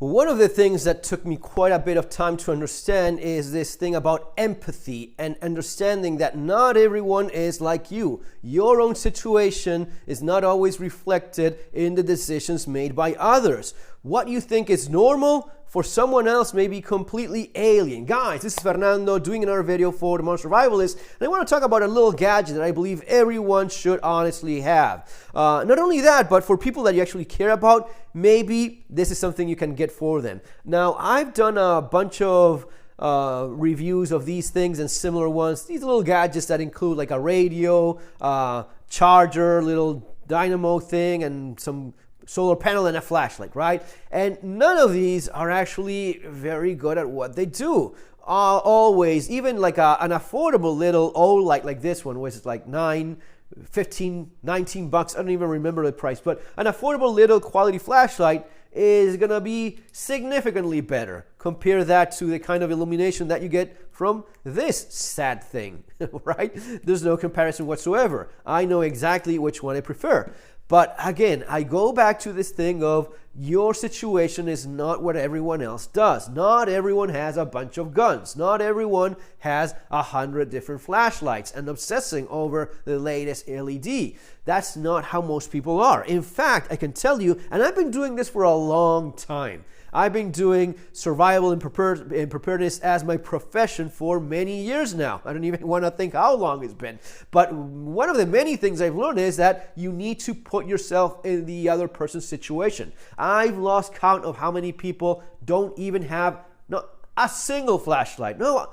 One of the things that took me quite a bit of time to understand is this thing about empathy and understanding that not everyone is like you. Your own situation is not always reflected in the decisions made by others. What you think is normal for someone else may be completely alien. Guys, this is Fernando doing another video for the Modern Survivalist, and I want to talk about a little gadget that I believe everyone should honestly have. Not only that, but for people that you actually care about, maybe this is something you can get for them. Now, I've done a bunch of reviews of these things and similar ones. These little gadgets that include like a radio, charger, little dynamo thing, and some solar panel and a flashlight, right? And none of these are actually very good at what they do. Always, even like an affordable little old light like this one, which is like $15, $19, I don't even remember the price, but an affordable little quality flashlight is gonna be significantly better. Compare that to the kind of illumination that you get from this sad thing, right? There's no comparison whatsoever. I know exactly which one I prefer. But again, I go back to this thing of your situation is not what everyone else does. Not everyone has a bunch of guns. Not everyone has 100 different flashlights and obsessing over the latest LED. That's not how most people are. In fact, I can tell you, and I've been doing this for a long time. I've been doing survival and preparedness as my profession for many years now. I don't even want to think how long it's been. But one of the many things I've learned is that you need to put yourself in the other person's situation. I've lost count of how many people don't even have a single flashlight. No,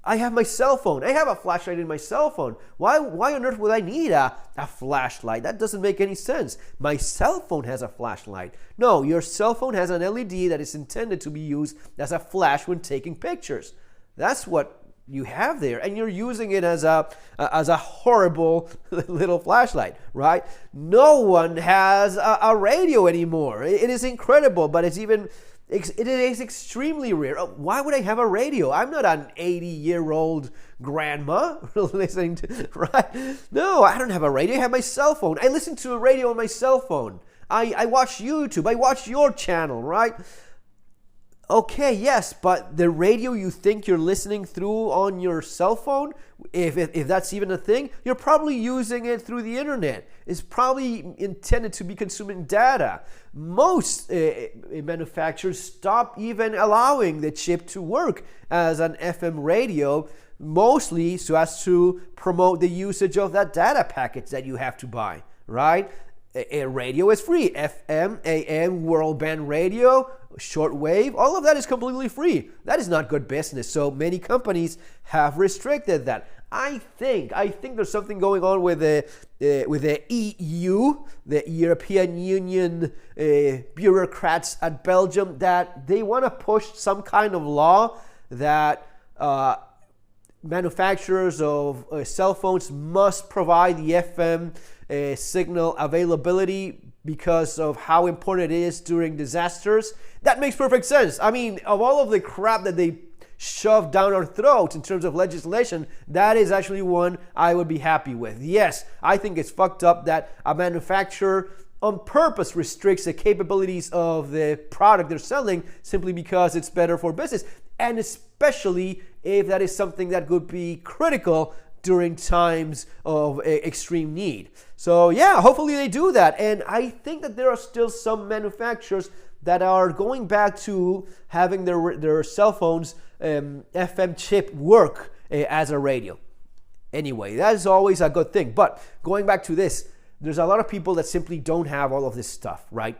I have my cell phone. I have a flashlight in my cell phone. Why on earth would I need a flashlight? That doesn't make any sense. My cell phone has a flashlight. No, your cell phone has an LED that is intended to be used as a flash when taking pictures. That's what you have there, and you're using it as a horrible little flashlight, right? No one has a radio anymore. It is incredible, but it is extremely rare. Why would I have a radio? I'm not an 80-year-old grandma listening to, right? No, I don't have a radio. I have my cell phone. I listen to a radio on my cell phone. I watch YouTube. I watch your channel, right? Okay, yes, but the radio you think you're listening through on your cell phone, if that's even a thing, you're probably using it through the internet. It's probably intended to be consuming data. Most manufacturers stop even allowing the chip to work as an FM radio, mostly so as to promote the usage of that data package that you have to buy, right? A radio is free. FM, AM, world band radio, shortwave, all of that is completely free. That is not good business. So many companies have restricted that. I think there's something going on with the EU, the European Union bureaucrats at Belgium, that they want to push some kind of law that manufacturers of cell phones must provide the FM signal availability because of how important it is during disasters. That makes perfect sense. I mean, of all of the crap that they shove down our throats in terms of legislation, that is actually one I would be happy with. Yes, I think it's fucked up that a manufacturer on purpose restricts the capabilities of the product they're selling simply because it's better for business, and especially if that is something that could be critical during times of extreme need. So yeah, hopefully they do that. And I think that there are still some manufacturers that are going back to having their cell phones FM chip work as a radio. Anyway, that is always a good thing. But going back to this, there's a lot of people that simply don't have all of this stuff, right?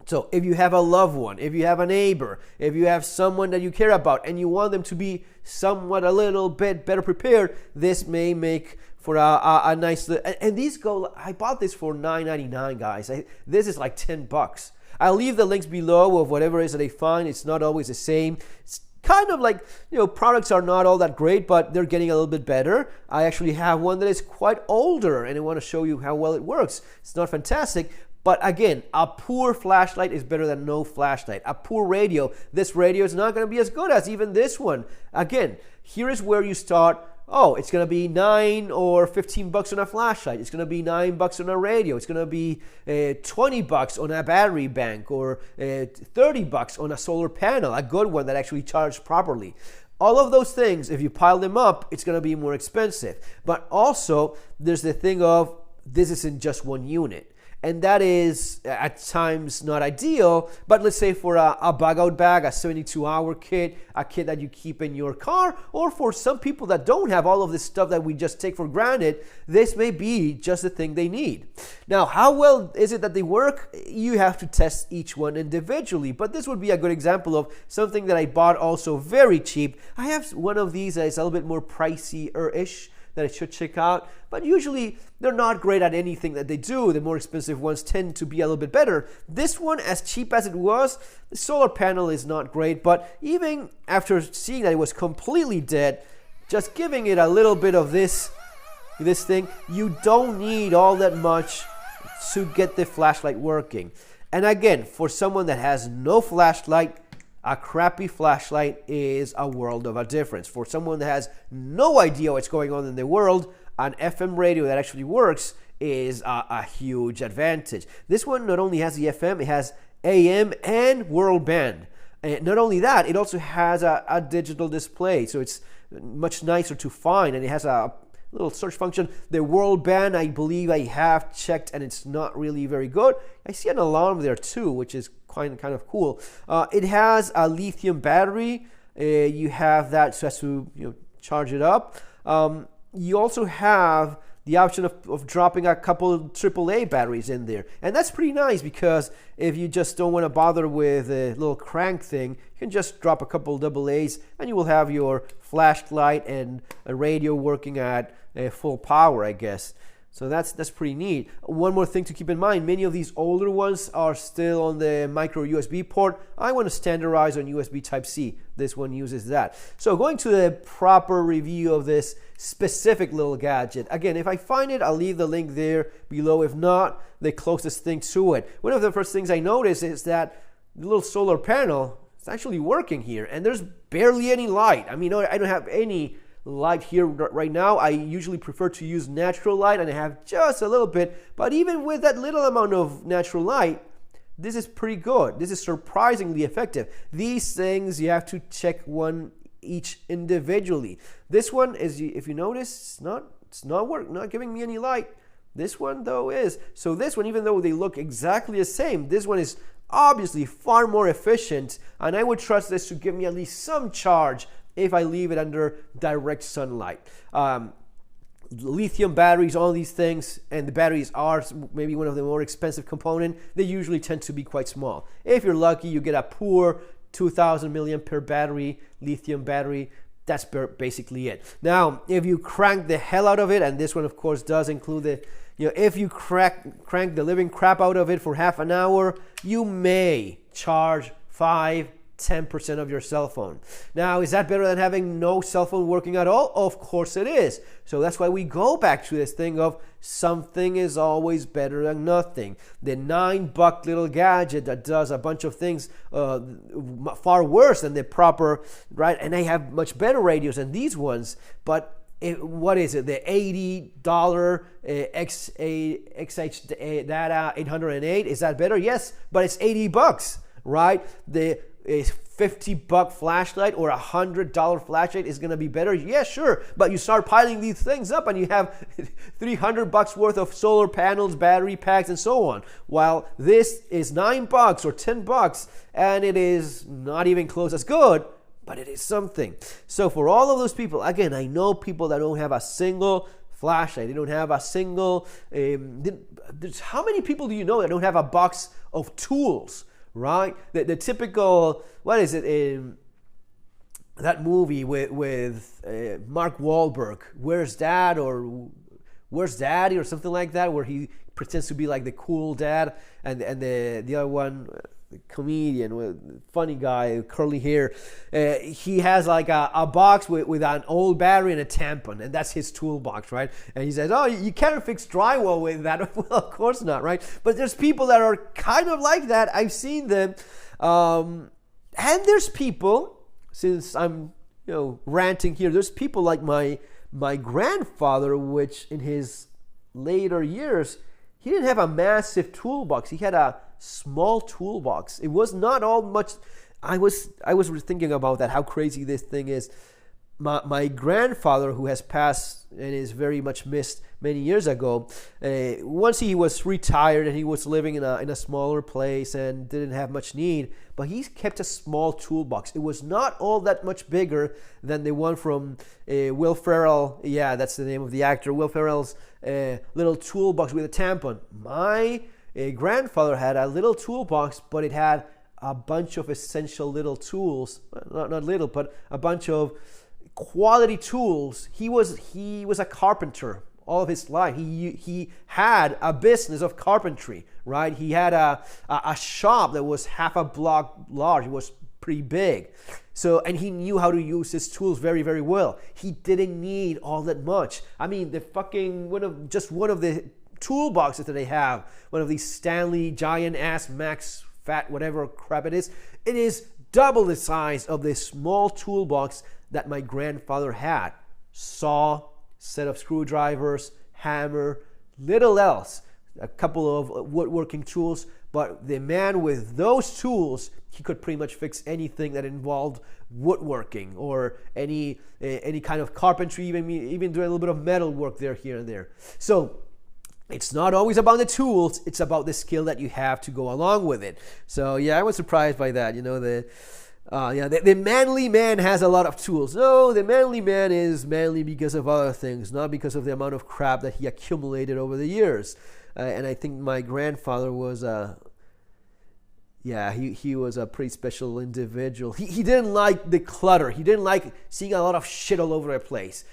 So if you have a loved one, if you have a neighbor, if you have someone that you care about and you want them to be somewhat a little bit better prepared, this may make for a nice, and these go, I bought this for $9.99, guys. This is like $10. I'll leave the links below of whatever it is that I find. It's not always the same. It's kind of like, products are not all that great, but they're getting a little bit better. I actually have one that is quite older, and I want to show you how well it works. It's not fantastic, but again, a poor flashlight is better than no flashlight. A poor radio, this radio is not going to be as good as even this one. Again, here is where you start oh, it's going to be $9 or $15 on a flashlight. It's going to be $9 on a radio. It's going to be $20 on a battery bank, or $30 on a solar panel, a good one that actually charged properly. All of those things, if you pile them up, it's going to be more expensive. But also, there's the thing of this isn't just one unit. And that is at times not ideal, but let's say for a bug-out bag, a 72-hour kit, a kit that you keep in your car, or for some people that don't have all of this stuff that we just take for granted, this may be just the thing they need. Now, how well is it that they work? You have to test each one individually, but this would be a good example of something that I bought also very cheap. I have one of these that is a little bit more pricey-ish that I should check out, but usually they're not great at anything that they do. The more expensive ones tend to be a little bit better. This one, as cheap as it was, the solar panel is not great, but even after seeing that it was completely dead, just giving it a little bit of this thing, you don't need all that much to get the flashlight working. And again, for someone that has no flashlight, a crappy flashlight is a world of a difference. For someone that has no idea what's going on in the world, an FM radio that actually works is a huge advantage. This one not only has the FM, it has AM and world band. And not only that, it also has a digital display, so it's much nicer to find, and it has a little search function. The world band, I believe I have checked, and it's not really very good. I see an alarm there too, which is kind of cool. It has a lithium battery. You have that so as to charge it up. You also have the option of dropping a couple AAA batteries in there. And that's pretty nice, because if you just don't want to bother with a little crank thing, you can just drop a couple AA's and you will have your flashlight and a radio working at full power, I guess. So that's pretty neat. One more thing to keep in mind, many of these older ones are still on the micro USB port. I want to standardize on USB Type-C. This one uses that. So going to the proper review of this specific little gadget. Again, if I find it, I'll leave the link there below. If not, the closest thing to it. One of the first things I noticed is that the little solar panel is actually working here, and there's barely any light. I mean, I don't have any light here right now. I usually prefer to use natural light, and I have just a little bit, but even with that little amount of natural light, this is pretty good. This is surprisingly effective. These things you have to check one each individually. This one is, if you notice, it's not giving me any light. This one though is. So this one, even though they look exactly the same, this one is obviously far more efficient, and I would trust this to give me at least some charge if I leave it under direct sunlight. Lithium batteries, all these things, and the batteries are maybe one of the more expensive components. They usually tend to be quite small. If you're lucky, you get a poor 2,000 milliampere battery, lithium battery. That's basically it. Now, if you crank the hell out of it, and this one of course does include the, if you crank the living crap out of it for half an hour, you may charge 5-10% of your cell phone. Now, is that better than having no cell phone working at all? Of course it is. So that's why we go back to this thing of something is always better than nothing. The $9 little gadget that does a bunch of things far worse than the proper, right? And they have much better radios than these ones, but what is it? The $80 XH Data 808, is that better? Yes, but it's $80, right? The a $50 flashlight or $100 flashlight is going to be better? Yeah, sure. But you start piling these things up and you have $300 worth of solar panels, battery packs, and so on. While this is $9 or $10, and it is not even close as good, but it is something. So for all of those people, again, I know people that don't have a single flashlight. They don't have a single... how many people do you know that don't have a box of tools? Right? The typical, what is it in that movie with Mark Wahlberg, Where's Dad, or Where's Daddy, or something like that, where he pretends to be like the cool dad, and the other one, the comedian, with funny guy, curly hair, he has like a box with an old battery and a tampon, and that's his toolbox, right? And he says, oh, you can't fix drywall with that. Well, of course not, right? But there's people that are kind of like that. I've seen them. And there's people, since I'm ranting here, there's people like my My grandfather, which in his later years, he didn't have a massive toolbox. He had a small toolbox. It was not all much. I was thinking about that, how crazy this thing is. My grandfather, who has passed and is very much missed many years ago, once he was retired and he was living in a smaller place and didn't have much need, but he kept a small toolbox. It was not all that much bigger than the one from Will Ferrell. Yeah, that's the name of the actor. Will Ferrell's little toolbox with a tampon. My grandfather had a little toolbox, but it had a bunch of essential little tools. Not little, but a bunch of quality tools. He was a carpenter all of his life. He had a business of carpentry, right? He had a shop that was half a block large. It was pretty big. So, and he knew how to use his tools very, very well. He didn't need all that much. I mean, one of the toolboxes that they have, one of these Stanley giant ass max fat whatever crap it is double the size of this small toolbox that my grandfather had. Saw, set of screwdrivers, hammer, little else, a couple of woodworking tools, but the man with those tools, he could pretty much fix anything that involved woodworking or any kind of carpentry, even do a little bit of metal work there, here and there. So it's not always about the tools, it's about the skill that you have to go along with it. So yeah, I was surprised by that. The manly man has a lot of tools. No, the manly man is manly because of other things, not because of the amount of crap that he accumulated over the years. And I think my grandfather was he was a pretty special individual. He didn't like the clutter. He didn't like seeing a lot of shit all over the place.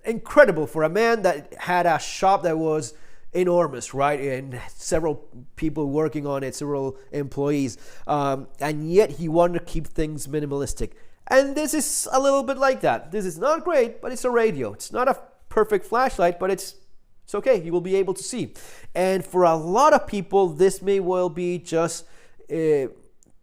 Incredible for a man that had a shop that was enormous, right? And several people working on it, several employees. And yet he wanted to keep things minimalistic. And this is a little bit like that. This is not great, but it's a radio. It's not a perfect flashlight, but it's okay. You will be able to see. And for a lot of people, this may well be just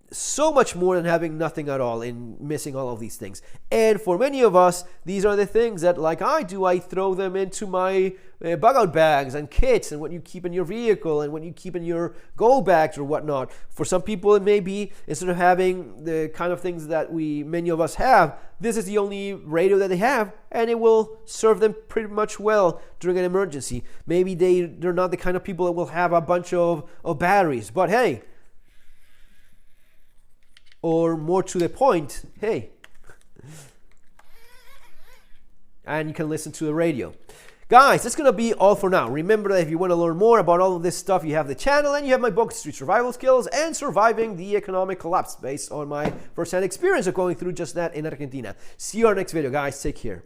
so much more than having nothing at all and missing all of these things. And for many of us, these are the things that, like I do, I throw them into my bug-out bags and kits and what you keep in your vehicle and what you keep in your go bags or whatnot. For some people, it may be, instead of having the kind of things that many of us have, this is the only radio that they have, and it will serve them pretty much well during an emergency. Maybe they're not the kind of people that will have a bunch of batteries, but hey, or more to the point, hey, and you can listen to the radio. Guys, that's going to be all for now. Remember that if you want to learn more about all of this stuff, you have the channel and you have my book, Street Survival Skills and Surviving the Economic Collapse, based on my first-hand experience of going through just that in Argentina. See you on our next video, guys. Take care.